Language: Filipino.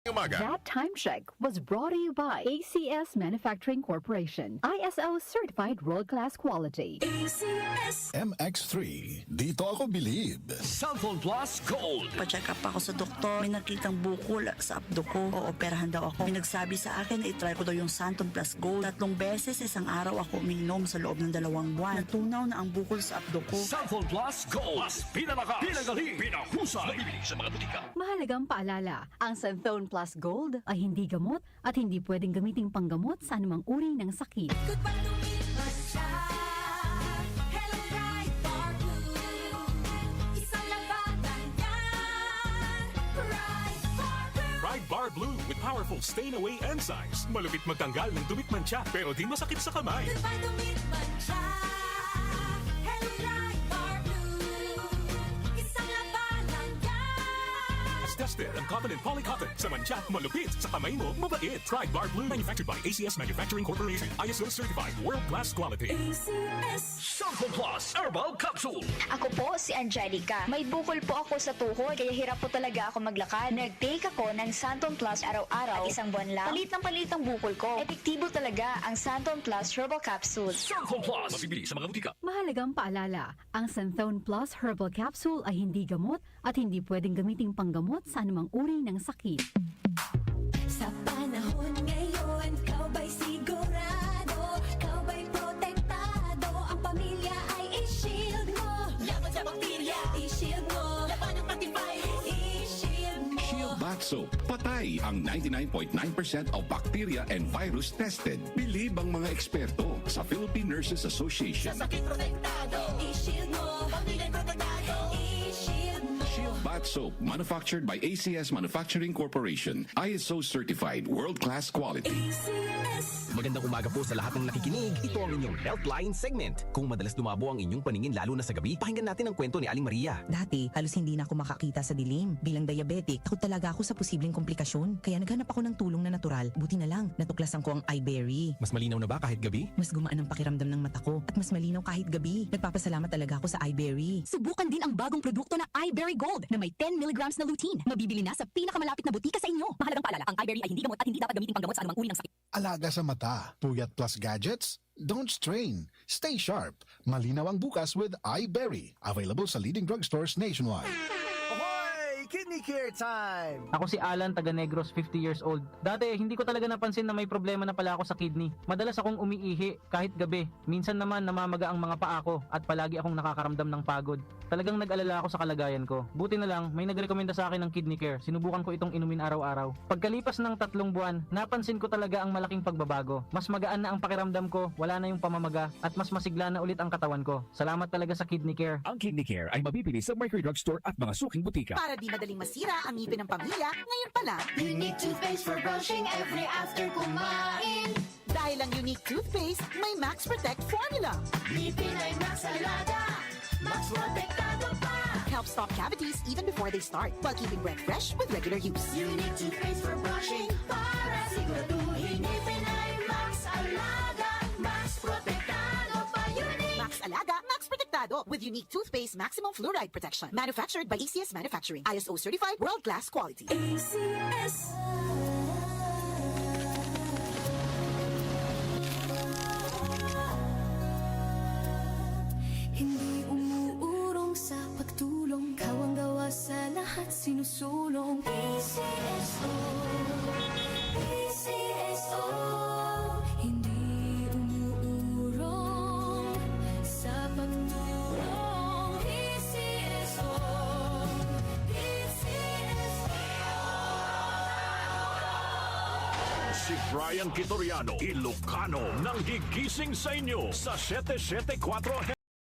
Umaga. That time check was brought to you by ACS Manufacturing Corporation. ISO certified world-class quality. MX3, dito ako bilib. Cellphone Plus Gold. Pa-check up ako sa doktor. May nakitang bukol sa abdo ko. Ooperahan daw ako. May nagsabi sa akin na itry ko daw yung Santon Plus Gold. 3 beses isang araw ako uminom sa loob ng 2 buwan. Natunaw na ang bukol sa abdo ko. Cellphone Plus Gold. Mas pinalakas, pinagaling, pinahusay. Mabibili sa mga butika. Mahalagang paalala, ang Santhone Plus Gold ay hindi gamot at hindi pwedeng gamiting panggamot sa anumang uri ng sakit. Pride Bar Blue with powerful stain-away enzymes. Malupit magtanggal ng dumit mancha pero di masakit sa kamay. Tested ang cotton and polycotton. Sa mancha, malupit. Sa kamay mo, mabait. Pride Bar Blue. Manufactured by ACS Manufacturing Corporation. ISO certified. World-class quality. Cellphone Plus Herbal Capsule. Ako po si Angelica. May bukol po ako sa tuhod kaya hirap po talaga ako maglakad. Nag-take ako ng Santon Plus araw-araw at 1 buwan lang. Palit ang bukol ko. Epektibo talaga ang Santon Plus Herbal Capsule. Cellphone Plus. Mabibili sa mga butika. Mahalagang paalala, ang Santhone Plus Herbal Capsule ay hindi gamot at hindi pwedeng gamiting panggamot sa anumang uri ng sakit. Sa panahon ngayon, kau ba'y sigurado? Kau ba'y protektado? Ang pamilya ay i-shield mo. Laban sa bakterya, i-shield mo. Laban ng antivirus, i-shield mo. Shield Bath Soap. Patay ang 99.9% of bacteria and virus tested. Bilib ang mga eksperto sa Philippine Nurses Association. Sa sakit protektado, i-shield mo. Pamilya protektado, i-shield mo. Shield Bath Soap, manufactured by ACS Manufacturing Corporation. ISO certified, world-class quality. Magandang umaga po sa lahat ng nakikinig. Ito ang inyong Healthline segment. Kung madalas dumabo ang inyong paningin lalo na sa gabi, pakinggan natin ang kwento ni Aling Maria. Dati, halos hindi na ako makakita sa dilim. Bilang diabetic, takot talaga ako sa posibleng komplikasyon. Kaya naghanap ako ng tulong na natural. Buti na lang, natuklasan ko ang iBerry. Mas malinaw na ba kahit gabi? Mas gumaan ang pakiramdam ng mata ko at mas malinaw kahit gabi. Nagpapasalamat talaga ako sa iBerry. Subukan din ang bagong produkto na iBerry Gold na may 10 mg na lutein. Mabibili na sa pinakamalapit na butika sa inyo. Mahalagang paalala, ang iBerry ay hindi gamot at hindi dapat gamitin panggamot sa anumang uri ng sakit. Alaga sa mata, puyat plus gadgets? Don't strain. Stay sharp. Malinaw ang bukas with iBerry. Available sa leading drugstores nationwide. Kidney Care Time! Ako si Alan, taga Negros, 50 years old. Dati, hindi ko talaga napansin na may problema na pala ako sa kidney. Madalas akong umiihi, kahit gabi. Minsan naman namamaga ang mga paa ko at palagi akong nakakaramdam ng pagod. Talagang nag-alala ako sa kalagayan ko. Buti na lang, may nagrekomenda sa akin ng Kidney Care. Sinubukan ko itong inumin araw-araw. Pagkalipas ng 3 buwan, napansin ko talaga ang malaking pagbabago. Mas magaan na ang pakiramdam ko, wala na yung pamamaga, at mas masigla na ulit ang katawan ko. Salamat talaga sa Kidney Care. Ang Kidney Care ay mabibili sa Mercury Drugstore at mga suking butika. Para di madaling masira ang ngipin ng pamilya, ngayon pa lang. Unique toothpaste for brushing every after kumain. Dahil ang Unique Toothpaste, may Max Protect formula. Ngipin ay Max Alaga, Max Protektado pa. Helps stop cavities even before they start, while keeping breath fresh with regular use. Unique toothpaste for brushing, para siguraduhin ngipin ay Max Alaga, Max Protektado pa. Unique Max Alaga, Max Protektado with Unique Toothpaste Maximum Fluoride Protection. Manufactured by ACS Manufacturing. ISO certified, world-class quality. ACS. Hindi umuurong sa pagtulong, kawang gawa sa lahat sinusulong. PCSO, PCSO. Hindi umuurong sa pagtulong. PCSO, PCSO. Si Brian Kitoriano, Ilocano, nang gigising sa inyo sa 774